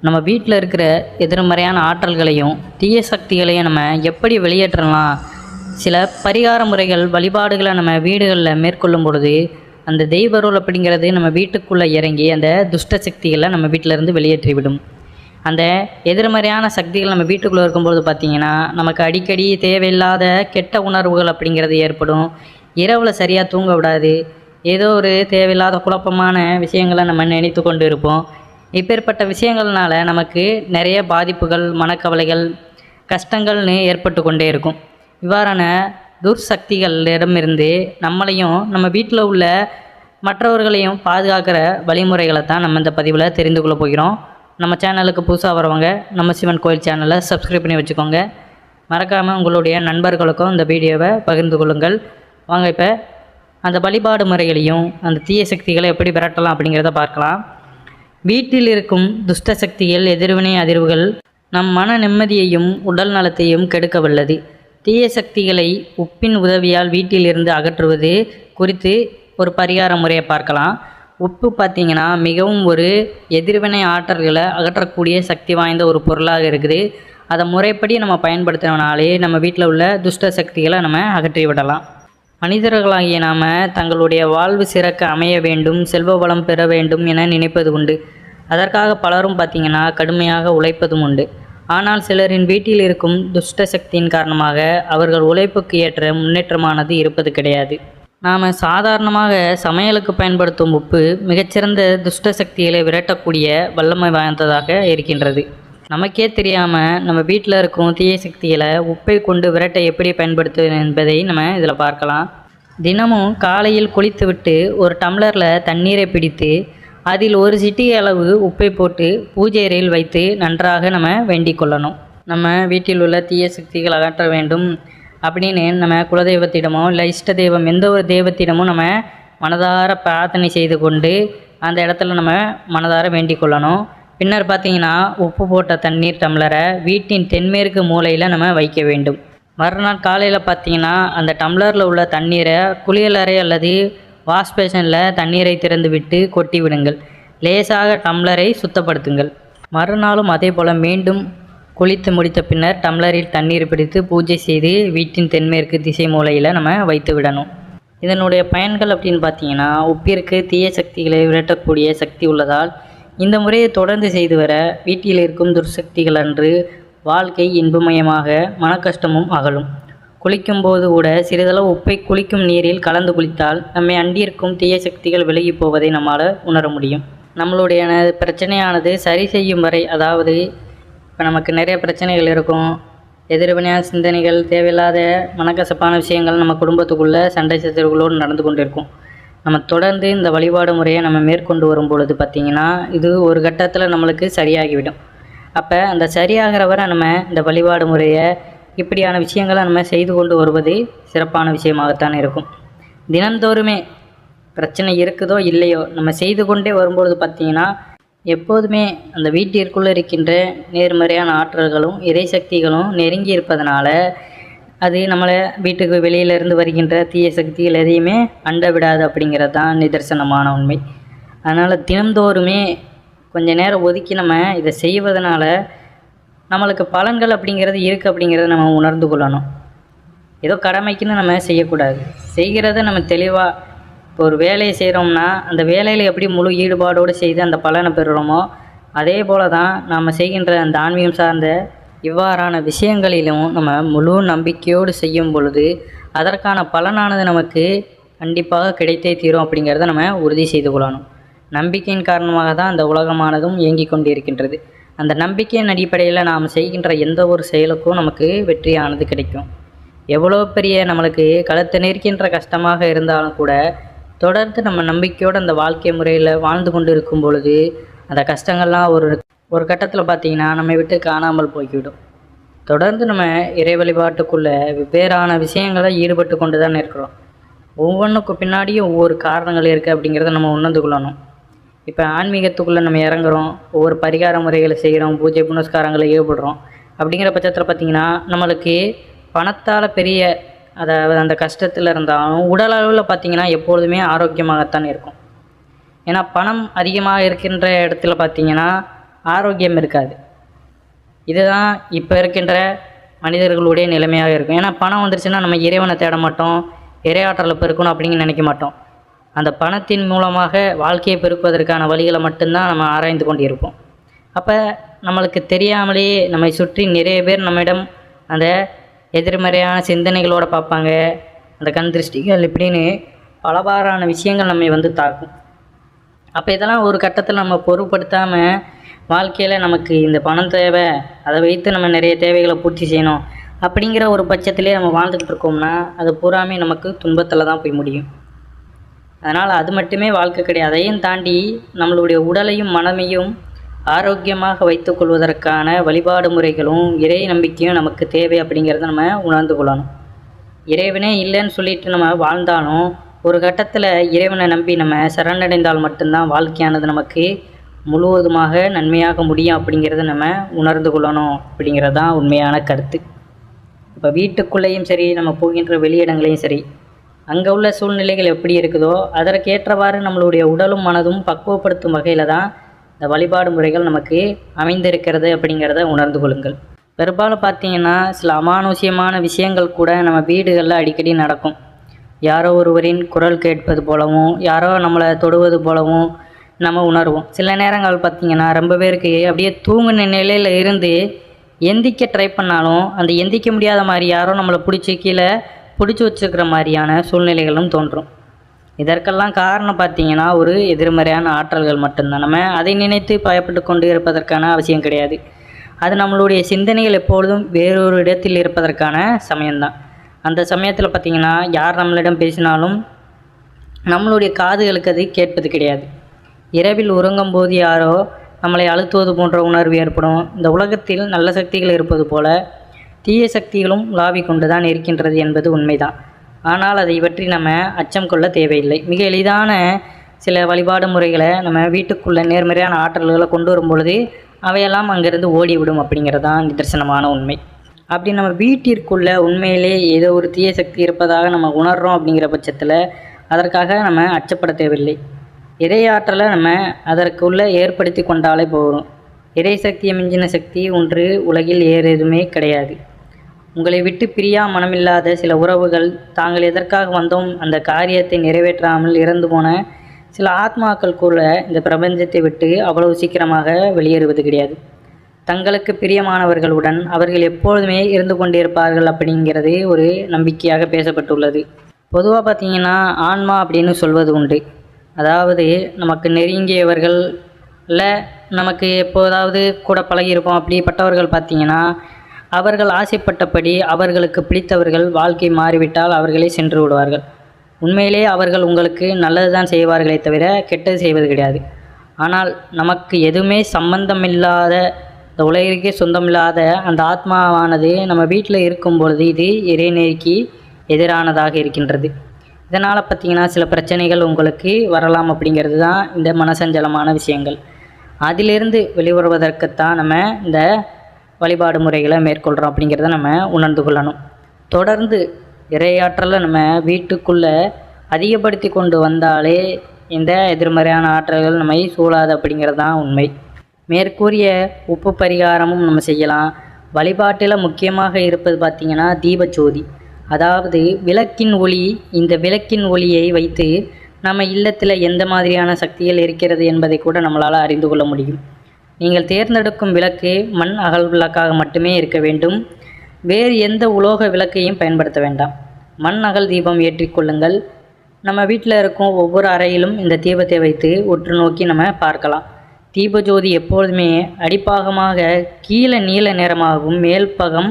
நம்ம வீட்டில் இருக்கிற எதிர்மறையான ஆற்றல்களையும் தீய சக்திகளையும் நம்ம எப்படி வெளியேற்றலாம்? சில பரிகார முறைகள் வழிபாடுகளை நம்ம வீடுகளில் மேற்கொள்ளும் பொழுது அந்த தெய்வருள் அப்படிங்கிறது நம்ம வீட்டுக்குள்ளே இறங்கி அந்த துஷ்ட சக்திகளை நம்ம வீட்டிலேருந்து வெளியேற்றிவிடும். அந்த எதிர்மறையான சக்திகள் நம்ம வீட்டுக்குள்ளே இருக்கும்பொழுது பார்த்திங்கன்னா நமக்கு அடிக்கடி தேவையில்லாத கெட்ட உணர்வுகள் அப்படிங்கிறது ஏற்படும். இரவில் சரியாக தூங்க விடாது. ஏதோ ஒரு தேவையில்லாத குழப்பமான விஷயங்களை நம்ம நினைத்து கொண்டு இருப்போம். இப்பேற்பட்ட விஷயங்கள்னால நமக்கு நிறைய பாதிப்புகள், மனக்கவலைகள், கஷ்டங்கள்னு ஏற்பட்டு கொண்டே இருக்கும். இவ்வாறான துர்சக்திகளிடமிருந்து நம்மளையும் நம்ம வீட்டில் உள்ள மற்றவர்களையும் பாதுகாக்கிற வழிமுறைகளை தான் நம்ம இந்த பதிவில் தெரிந்து கொள்ள போகிறோம். நம்ம சேனலுக்கு புதுசாக வரவங்க நம்ம சிவன் கோயில் சேனலை சப்ஸ்கிரைப் பண்ணி வச்சுக்கோங்க. மறக்காமல் உங்களுடைய நண்பர்களுக்கும் இந்த வீடியோவை பகிர்ந்து கொள்ளுங்கள். வாங்க இப்போ அந்த வழிபாடு முறைகளையும் அந்த தீய சக்திகளை எப்படி விரட்டலாம் அப்படிங்கிறத பார்க்கலாம். வீட்டில் இருக்கும் துஷ்ட சக்திகள், எதிர்வினை அதிர்வுகள் நம் மன நிம்மதியையும் உடல் நலத்தையும் கெடுக்க வல்லது. தீய சக்திகளை உப்பின் உதவியால் வீட்டிலிருந்து அகற்றுவது குறித்து ஒரு பரிகார முறையை பார்க்கலாம். உப்பு பார்த்திங்கன்னா மிகவும் ஒரு எதிர்வினை ஆற்றல்களை அகற்றக்கூடிய சக்தி வாய்ந்த ஒரு பொருளாக இருக்குது. அதை முறைப்படி நம்ம பயன்படுத்தினாலே நம்ம வீட்டில் உள்ள துஷ்ட சக்திகளை நம்ம அகற்றி விடலாம். மனிதர்களாகிய நாம் தங்களுடைய வாழ்வு சிறக்க அமைய வேண்டும், செல்வ வளம் பெற வேண்டும் என நினைப்பது உண்டு. அதற்காக பலரும் பார்த்திங்கன்னா கடுமையாக உழைப்பதும் உண்டு. ஆனால் சிலரின் வீட்டில் இருக்கும் துஷ்ட சக்தியின் காரணமாக அவர்கள் உழைப்புக்கு ஏற்ற முன்னேற்றமானது இருப்பது கிடையாது. நாம் சாதாரணமாக சமையலுக்கு பயன்படுத்தும் உப்பு மிகச்சிறந்த துஷ்ட சக்திகளை விரட்டக்கூடிய வல்லமை வாய்ந்ததாக இருக்கின்றது. நமக்கே தெரியாமல் நம்ம வீட்டில் இருக்கும் தீய சக்திகளை உப்பை கொண்டு விரட்ட எப்படி பயன்படுத்துவது என்பதை நம்ம இதில் பார்க்கலாம். தினமும் காலையில் குளித்துவிட்டு ஒரு டம்ளரில் தண்ணீரை பிடித்து அதில் ஒரு சிட்டிகை அளவு உப்பை போட்டு பூஜை அறையில் வைத்து நன்றாக நம்ம வேண்டிக் கொள்ளணும். நம்ம வீட்டில் உள்ள தீய சக்திகள் அகற்ற வேண்டும் அப்படின்னு நம்ம குலதெய்வத்திடமோ இல்லை இஷ்ட தெய்வம் எந்த ஒரு தெய்வத்திடமும் நம்ம மனதார பிரார்த்தனை செய்து கொண்டு அந்த இடத்துல நம்ம மனதார வேண்டிக் கொள்ளணும். பின்னர் பார்த்திங்கன்னா உப்பு போட்ட தண்ணீர் டம்ளரை வீட்டின் தென்மேற்கு மூலையில் நம்ம வைக்க வேண்டும். மறுநாள் காலையில் பார்த்திங்கன்னா அந்த டம்ளரில் உள்ள தண்ணீரை குளியலறை அல்லது வாஷ் பேஷனில் தண்ணீரை திறந்து விட்டு கொட்டி விடுங்கள். லேசாக டம்ளரை சுத்தப்படுத்துங்கள். மறுநாளும் அதே போல் மீண்டும் குளித்து முடித்த பின்னர் டம்ளரில் தண்ணீர் பிடித்து பூஜை செய்து வீட்டின் தென்மேற்கு திசை மூலையில் நம்ம வைத்து விடணும். இதனுடைய பயன்கள் அப்படின்னு பார்த்திங்கன்னா உப்பிற்கு தீய சக்திகளை விரட்டக்கூடிய சக்தி உள்ளதால் இந்த முறையை தொடர்ந்து செய்து வர வீட்டில் இருக்கும் துர்சக்திகள் அன்று வாழ்க்கை இன்பமயமாக மனக்கஷ்டமும் அகலும். குளிக்கும்போது கூட சிறிதளவு உப்பை குளிக்கும் நீரில் கலந்து குளித்தால் நம்மை அண்டியிருக்கும் தீய சக்திகள் விலகி போவதை நம்மால் உணர முடியும். நம்மளுடைய பிரச்சனையானது சரி செய்யும் வரை, அதாவது இப்போ நமக்கு நிறைய பிரச்சனைகள் இருக்கும், எதிர்வினையான சிந்தனைகள், தேவையில்லாத மனக்கசப்பான விஷயங்கள் நம்ம குடும்பத்துக்குள்ளே சண்டை சச்சரவுகளோடு நடந்து கொண்டு இருக்கும். நம்ம தொடர்ந்து இந்த வழிபாடு முறையை நம்ம மேற்கொண்டு வரும் பொழுது பார்த்திங்கன்னா இது ஒரு கட்டத்தில் நம்மளுக்கு சரியாகிவிடும். அப்போ அந்த சரியாகிற வரை நம்ம இந்த வழிபாடு முறையை இப்படியான விஷயங்களை நம்ம செய்து கொண்டு வருவது சிறப்பான விஷயமாகத்தான் இருக்கும். தினந்தோறுமே பிரச்சனை இருக்குதோ இல்லையோ நம்ம செய்து கொண்டே வரும்பொழுது பார்த்திங்கன்னா எப்போதுமே அந்த வீட்டிற்குள்ளே இருக்கின்ற நேர்மறையான ஆற்றல்களும் இறை சக்திகளும் நெருங்கி இருப்பதனால அது நம்மளை வீட்டுக்கு வெளியிலேருந்து வருகின்ற தீய சக்திகள் எதையுமே அண்ட விடாது அப்படிங்கிறது தான் நிதர்சனமான உண்மை. அதனால் தினந்தோறுமே கொஞ்சம் நேரம் ஒதுக்கி நம்ம இதை செய்வதனால நம்மளுக்கு பலன்கள் அப்படிங்கிறது இருக்குது அப்படிங்கிறத நம்ம உணர்ந்து கொள்ளணும். ஏதோ கடமைக்குன்னு நம்ம செய்யக்கூடாது. செய்கிறத நம்ம தெளிவாக இப்போ ஒரு வேலையை செய்கிறோம்னா அந்த வேலையில் எப்படி முழு ஈடுபாடோடு செய்து அந்த பலனை பெறுகிறோமோ அதே போல் தான் நாம் செய்கின்ற அந்த ஆன்மீகம் சார்ந்த இவ்வாறான விஷயங்களிலும் நம்ம முழு நம்பிக்கையோடு செய்யும் பொழுது அதற்கான பலனானது நமக்கு கண்டிப்பாக கிடைத்தே தீரும் அப்படிங்கிறத நம்ம உறுதி செய்து கொள்ளணும். நம்பிக்கையின் காரணமாக தான் அந்த உலகமானதும் இயங்கி கொண்டு இருக்கின்றது. அந்த நம்பிக்கையின் அடிப்படையில் நாம் செய்கின்ற எந்த ஒரு செயலுக்கும் நமக்கு வெற்றியானது கிடைக்கும். எவ்வளோ பெரிய நம்மளுக்கு கழுத்தை நெருக்கின்ற கஷ்டமாக இருந்தாலும் கூட தொடர்ந்து நம்ம நம்பிக்கையோடு அந்த வாழ்க்கை முறையில் வாழ்ந்து கொண்டு இருக்கும் பொழுது அந்த கஷ்டங்கள்லாம் ஒரு கட்டத்தில் பார்த்திங்கன்னா நம்மை விட்டு காணாமல் போய்விடும். தொடர்ந்து நம்ம இறை வழிபாட்டுக்குள்ளே வெவ்வேறான விஷயங்களை ஈடுபட்டு கொண்டு தான் இருக்கிறோம். ஒவ்வொன்றுக்கு பின்னாடியும் ஒவ்வொரு காரணங்கள் இருக்குது அப்படிங்கிறத நம்ம உணர்ந்து கொள்ளணும். இப்போ ஆன்மீகத்துக்குள்ளே நம்ம இறங்குறோம், ஒவ்வொரு பரிகார முறைகளை செய்கிறோம், பூஜை புனஸ்காரங்களை ஈடுபடுறோம். அப்படிங்கிற பட்சத்தில் பார்த்திங்கன்னா நம்மளுக்கு பணத்தால் பெரிய அதாவது அந்த கஷ்டத்தில் இருந்தாலும் உடல் அளவில் பார்த்திங்கன்னா எப்பொழுதுமே ஆரோக்கியமாகத்தான் இருக்கும். ஏன்னா பணம் அதிகமாக இருக்கின்ற இடத்துல பார்த்திங்கன்னா ஆரோக்கியம் இருக்காது. இதுதான் இப்போ இருக்கின்ற மனிதர்களுடைய நிலைமையாக இருக்கும். ஏன்னா பணம் வந்துருச்சுன்னா நம்ம இறைவனை தேட மாட்டோம், இறையாற்றலை பெருக்கணும் அப்படின்னு நினைக்க மாட்டோம். அந்த பணத்தின் மூலமாக வாழ்க்கையை பெருக்குவதற்கான வழிகளை மட்டும்தான் நம்ம ஆராய்ந்து கொண்டு இருப்போம். அப்போ நம்மளுக்கு தெரியாமலேயே நம்மை சுற்றி நிறைய பேர் நம்மிடம் அந்த எதிர்மறையான சிந்தனைகளோடு பார்ப்பாங்க. அந்த கண் திருஷ்டிகள் இப்படின்னு பலவாறான விஷயங்கள் நம்மை வந்து தாக்கும். அப்போ இதெல்லாம் ஒரு கட்டத்தில் நம்ம பொருட்படுத்தாமல் வாழ்க்கையில் நமக்கு இந்த பணம் தேவை, அதை வைத்து நம்ம நிறைய தேவைகளை பூர்த்தி செய்யணும் அப்படிங்கிற ஒரு பட்சத்திலே நம்ம வாழ்ந்துக்கிட்டு இருக்கோம்னா அது பூராமே நமக்கு துன்பத்தில் தான் போய் முடியும். அதனால் அது மட்டுமே வாழ்க்கை கிடையாது. அதையும் தாண்டி நம்மளுடைய உடலையும் மனமையும் ஆரோக்கியமாக வைத்துக்கொள்வதற்கான வழிபாடு முறைகளும் இறை நம்பிக்கையும் நமக்கு தேவை அப்படிங்கிறத நம்ம உணர்ந்து கொள்ளணும். இறைவனே இல்லைன்னு சொல்லிட்டு நம்ம வாழ்ந்தாலும் ஒரு கட்டத்தில் இறைவனை நம்பி நம்ம சரணடைந்தால் மட்டும்தான் வாழ்க்கையானது நமக்கு முழுவதுமாக நன்மையாக முடியும் அப்படிங்கிறத நம்ம உணர்ந்து கொள்ளணும் அப்படிங்கிறது தான் உண்மையான கருத்து. இப்போ வீட்டுக்குள்ளேயும் சரி, நம்ம போகின்ற வெளியிடங்களையும் சரி, அங்கே உள்ள சூழ்நிலைகள் எப்படி இருக்குதோ அதற்கேற்றவாறு நம்மளுடைய உடலும் மனதும் பக்குவப்படுத்தும் வகையில் தான் இந்த வழிபாடு முறைகள் நமக்கு அமைந்திருக்கிறது அப்படிங்கிறத உணர்ந்து கொள்ளுங்கள். பெரும்பாலும் பார்த்திங்கன்னா சில அமானுஷ்யமான விஷயங்கள் கூட நம்ம வீடுகளில் அடிக்கடி நடக்கும். யாரோ ஒருவரின் குரல் கேட்பது போலவும், யாரோ நம்மளை தொடுவது போலவும் நம்ம உணர்வோம். சில நேரங்கள் பார்த்திங்கன்னா ரொம்ப பேருக்கு அப்படியே தூங்கின நிலையில் இருந்து எந்திக்க ட்ரை பண்ணாலும் அந்த எந்திக்க முடியாத மாதிரி யாரோ நம்மளை பிடிச்சி கீழே பிடிச்சி வச்சுருக்கிற மாதிரியான சூழ்நிலைகளும் தோன்றும். இதற்கெல்லாம் காரணம் பார்த்திங்கன்னா ஒரு எதிர்மறையான ஆற்றல்கள் மட்டும்தான். நம்ம அதை நினைத்து பயப்பட்டு கொண்டு இருப்பதற்கான அவசியம் கிடையாது. அது நம்மளுடைய சிந்தனைகள் எப்பொழுதும் வேறொரு இடத்தில் இருப்பதற்கான சமயம்தான். அந்த சமயத்தில் பார்த்திங்கன்னா யார் நம்மளிடம் பேசினாலும் நம்மளுடைய காதுகளுக்கு அது கேட்பது கிடையாது. இரவில் உறங்கும் போது யாரோ நம்மளை அழுத்துவது போன்ற உணர்வு ஏற்படும். இந்த உலகத்தில் நல்ல சக்திகள் இருப்பது போல தீய சக்திகளும் உலாவி கொண்டு தான் இருக்கின்றது என்பது உண்மைதான். ஆனால் அதை பற்றி நம்ம அச்சம் கொள்ள தேவையில்லை. மிக எளிதான சில வழிபாடு முறைகளை நம்ம வீட்டுக்குள்ளே நேர்மறையான ஆற்றல்களை கொண்டு வரும் பொழுது அவையெல்லாம் அங்கேருந்து ஓடிவிடும் அப்படிங்கிறது தான் நிதர்சனமான உண்மை. அப்படி நம்ம வீட்டிற்குள்ளே உண்மையிலே ஏதோ ஒரு தீய சக்தி இருப்பதாக நம்ம உணர்கிறோம் அப்படிங்கிற பட்சத்தில் அதற்காக நம்ம அச்சப்பட தேவையில்லை. இறையாற்றலை நம்ம அதற்குள்ளே ஏற்படுத்தி கொண்டாலே போகும். இறை சக்தியை மிஞ்சின சக்தி ஒன்று உலகில் வேறு எதுவுமே கிடையாது. உங்களை விட்டு பிரியா மனமில்லாத சில உறவுகள் தாங்கள் எதற்காக வந்தோம் அந்த காரியத்தை நிறைவேற்றாமல் இறந்து போன சில ஆத்மாக்கள் கூட இந்த பிரபஞ்சத்தை விட்டு அவ்வளவு சீக்கிரமாக வெளியேறுவது கிடையாது. தங்களுக்கு பிரியமானவர்களுடன் அவர்கள் எப்பொழுதுமே இருந்து கொண்டிருப்பார்கள் அப்படிங்கிறது ஒரு நம்பிக்கையாக பேசப்பட்டுள்ளது. பொதுவாக பார்த்திங்கன்னா ஆன்மா அப்படின்னு சொல்வது உண்டு. அதாவது நமக்கு நெருங்கியவர்கள் இல்லை, நமக்கு எப்போதாவது கூட பழகியிருப்போம் அப்படிப்பட்டவர்கள் பார்த்திங்கன்னா அவர்கள் ஆசைப்பட்டபடி அவர்களுக்கு பிடித்தவர்கள் வாழ்க்கை மாறிவிட்டால் அவர்களே சென்று விடுவார்கள். உண்மையிலே அவர்கள் உங்களுக்கு நல்லது தான் செய்வார்களே தவிர கெட்டது செய்வது கிடையாது. ஆனால் நமக்கு எதுவுமே சம்பந்தமில்லாத, இந்த உலகிற்கே சொந்தமில்லாத அந்த ஆத்மாவானது நம்ம வீட்டில் இருக்கும் பொழுது இது இறைநேர்க்கு எதிரானதாக இருக்கின்றது. இதனால் பார்த்திங்கன்னா சில பிரச்சனைகள் உங்களுக்கு வரலாம் அப்படிங்கிறது தான் இந்த மனசஞ்சலமான விஷயங்கள். அதிலிருந்து வெளிவருவதற்குத்தான் நம்ம இந்த வழிபாடு முறைகளை மேற்கொள்கிறோம் அப்படிங்கிறத நம்ம உணர்ந்து கொள்ளணும். தொடர்ந்து இறையாற்றலை நம்ம வீட்டுக்குள்ளே அதிகப்படுத்தி கொண்டு வந்தாலே இந்த எதிர்மறையான ஆற்றல்கள் நம்மை சூழாது அப்படிங்கிறது தான் உண்மை. மேற்கூறிய உப்பு பரிகாரமும் நம்ம செய்யலாம். வழிபாட்டில் முக்கியமாக இருப்பது பார்த்திங்கன்னா தீபஜோதி, அதாவது விளக்கின் ஒளி. இந்த விளக்கின் ஒளியை வைத்து நம்ம இல்லத்தில் எந்த மாதிரியான சக்திகள் இருக்கிறது என்பதை கூட நம்மளால் அறிந்து கொள்ள முடியும். நீங்கள் தேர்ந்தெடுக்கும் விளக்கு மண் அகல் விளக்காக மட்டுமே இருக்க வேண்டும். வேறு எந்த உலோக விளக்கையும் பயன்படுத்த வேண்டாம். மண் அகல் தீபம் ஏற்றிக்கொள்ளுங்கள். நம்ம வீட்டில் இருக்கும் ஒவ்வொரு அறையிலும் இந்த தீபத்தை வைத்து உற்று நோக்கி நம்ம பார்க்கலாம். தீபஜோதி எப்பொழுதுமே அடிப்பாகமாக கீழே நீல நிறமாகவும் மேல் பகம்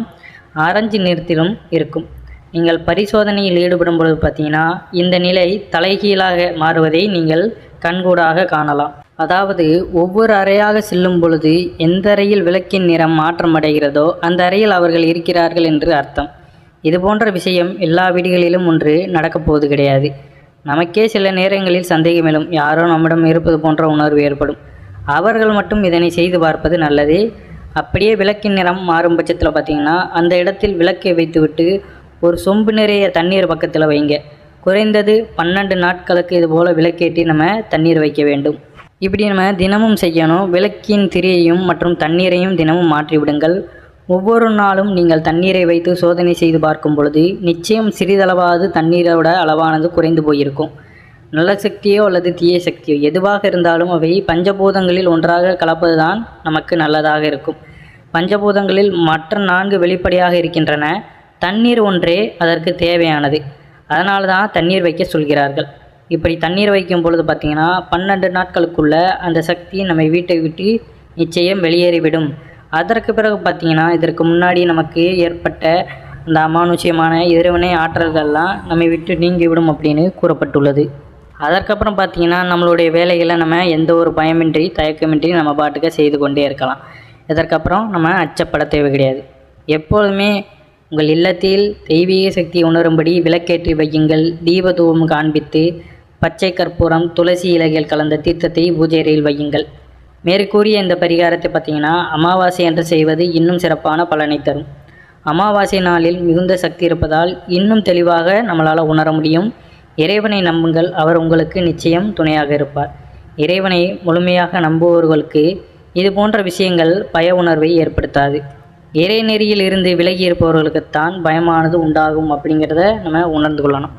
ஆரஞ்சு நிறத்திலும் இருக்கும். நீங்கள் பரிசோதனையில் ஈடுபடும் பொழுது பார்த்தீங்கன்னா இந்த நிலை தலைகீழாக மாறுவதை நீங்கள் கண்கூடாக காணலாம். அதாவது ஒவ்வொரு அறையாக செல்லும் பொழுது எந்த அறையில் விளக்கின் நிறம் மாற்றமடைகிறதோ அந்த அறையில் அவர்கள் இருக்கிறார்கள் என்று அர்த்தம். இது போன்ற விஷயம் எல்லா வீடுகளிலும் ஒன்று நடக்கப் போவது கிடையாது. நமக்கே சில நேரங்களில் சந்தேகம் எழும், யாரோ நம்மிடம் இருப்பது போன்ற உணர்வு ஏற்படும். அவர்கள் மட்டும் இதனை செய்து பார்ப்பது நல்லது. அப்படியே விளக்கின் நிறம் மாறும் பட்சத்தில் பார்த்திங்கன்னா அந்த இடத்தில் விளக்கை வைத்துவிட்டு ஒரு சொம்பு நிறைய தண்ணீர் பக்கத்தில் வைங்க. குறைந்தது 12 நாட்களுக்கு இதுபோல் விளக்கேற்றி நம்ம தண்ணீர் வைக்க வேண்டும். இப்படி நம்ம தினமும் செய்யணும். விளக்கின் திரியையும் மற்றும் தண்ணீரையும் தினமும் மாற்றி விடுங்கள். ஒவ்வொரு நாளும் நீங்கள் தண்ணீரை வைத்து சோதனை செய்து பார்க்கும் பொழுது நிச்சயம் சிறிதளவாவது தண்ணீரோட அளவானது குறைந்து போயிருக்கும். நல்ல சக்தியோ அல்லது தீய சக்தியோ எதுவாக இருந்தாலும் அவை பஞ்சபூதங்களில் ஒன்றாக கலப்பது தான் நமக்கு நல்லதாக இருக்கும். பஞ்சபூதங்களில் மற்ற 4 வெளிப்படையாக இருக்கின்றன. தண்ணீர் ஒன்றே அதற்கு தேவையானது. அதனால தான் தண்ணீர் வைக்க சொல்கிறார்கள். இப்படி தண்ணீர் வைக்கும் பொழுது பார்த்திங்கன்னா 12 நாட்களுக்குள்ள அந்த சக்தி நம்ம வீட்டை விட்டு நிச்சயம் வெளியேறிவிடும். அதற்கு பிறகு பார்த்திங்கன்னா இதற்கு முன்னாடி நமக்கு ஏற்பட்ட அந்த அமானுஷ்யமான இறைவனை ஆற்றல்கள்லாம் நம்மை விட்டு நீங்கிவிடும் அப்படின்னு கூறப்பட்டுள்ளது. அதற்கப்புறம் பார்த்திங்கன்னா நம்மளுடைய வேலைகளை நம்ம எந்த ஒரு பயமின்றி தயக்கமின்றி நம்ம பாட்டுக்க செய்து கொண்டே இருக்கலாம். இதற்கப்புறம் நம்ம அச்சப்பட தேவை கிடையாது. எப்பொழுதுமே உங்கள் இல்லத்தில் தெய்வீக சக்தி உணரும்படி விளக்கேற்றி வையுங்கள். தீபதூபம் காண்பித்து பச்சை கற்பூரம் துளசி இலைகள் கலந்த தீர்த்தத்தை பூஜை அறையில் வையுங்கள். மேற்கூறிய இந்த பரிகாரத்தை பார்த்திங்கன்னா அமாவாசை என்று செய்வது இன்னும் சிறப்பான பலனை தரும். அமாவாசை நாளில் மிகுந்த சக்தி இருப்பதால் இன்னும் தெளிவாக நம்மளால் உணர முடியும். இறைவனை நம்புங்கள், அவர் உங்களுக்கு நிச்சயம் துணையாக இருப்பார். இறைவனை முழுமையாக நம்புபவர்களுக்கு இது போன்ற விஷயங்கள் பய உணர்வை ஏற்படுத்தாது. இறைநெறியில் இருந்து விலகி இருப்பவர்களுக்குத்தான் பயமானது உண்டாகும் அப்படிங்கிறத நம்ம உணர்ந்து கொள்ளணும்.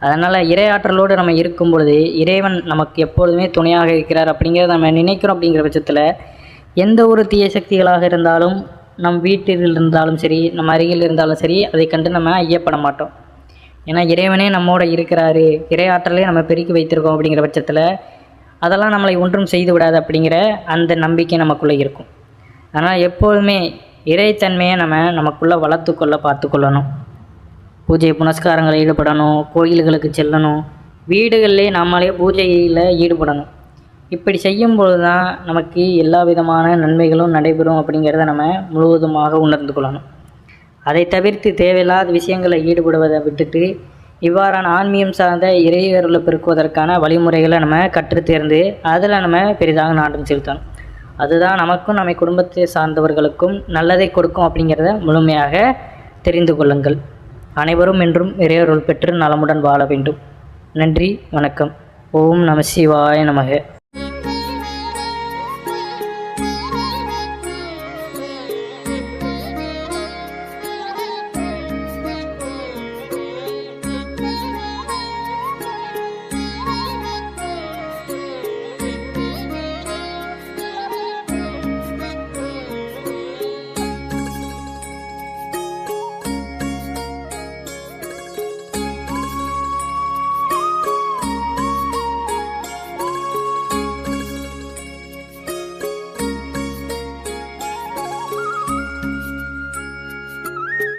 அதனால் இறையாற்றலோடு நம்ம இருக்கும் பொழுது இறைவன் நமக்கு எப்பொழுதுமே துணையாக இருக்கிறார் அப்படிங்கிறத நம்ம நினைக்கிறோம். அப்படிங்கிற பட்சத்தில் எந்த ஒரு தீய சக்திகளாக இருந்தாலும் நம் வீட்டில் இருந்தாலும் சரி, நம்ம அருகில் இருந்தாலும் சரி, அதை கண்டு நம்ம ஐயப்பட மாட்டோம். ஏன்னா இறைவனே நம்மோட இருக்கிறாரு, இறையாற்றலே நம்ம பெருக்கி வைத்திருக்கோம். அப்படிங்கிற பட்சத்தில் அதெல்லாம் நம்மளை ஒன்றும் செய்து விடாது அப்படிங்கிற அந்த நம்பிக்கை நமக்குள்ளே இருக்கும். ஆனால் எப்பொழுதுமே இறைத்தன்மையை நமக்குள்ளே வளர்த்துக்கொள்ள பார்த்து கொள்ளணும். பூஜை புனஸ்காரங்களில் ஈடுபடணும், கோயில்களுக்கு செல்லணும், வீடுகளிலே நம்மளே பூஜையில் ஈடுபடணும். இப்படி செய்யும்பொழுது தான் நமக்கு எல்லா விதமான நன்மைகளும் நடைபெறும் அப்படிங்கிறத நம்ம முழுவதுமாக உணர்ந்து கொள்ளணும். அதை தவிர்த்து தேவையில்லாத விஷயங்களை ஈடுபடுவதை விட்டுட்டு இவ்வாறான ஆன்மீகம் சார்ந்த இறையருளை பெருக்குவதற்கான வழிமுறைகளை நம்ம கற்றுத்தேர்ந்து அதில் நம்ம பெரிதாக நாட்டம் செலுத்தணும். அதுதான் நமக்கும் நம்ம குடும்பத்தை சார்ந்தவர்களுக்கும் நல்லதை கொடுக்கும் அப்படிங்கிறத முழுமையாக தெரிந்து கொள்ளுங்கள். அனைவரும் என்றும் இறையருள் பெற்று நலமுடன் வாழ வேண்டும். நன்றி, வணக்கம். ஓம் நம சிவாய நமக.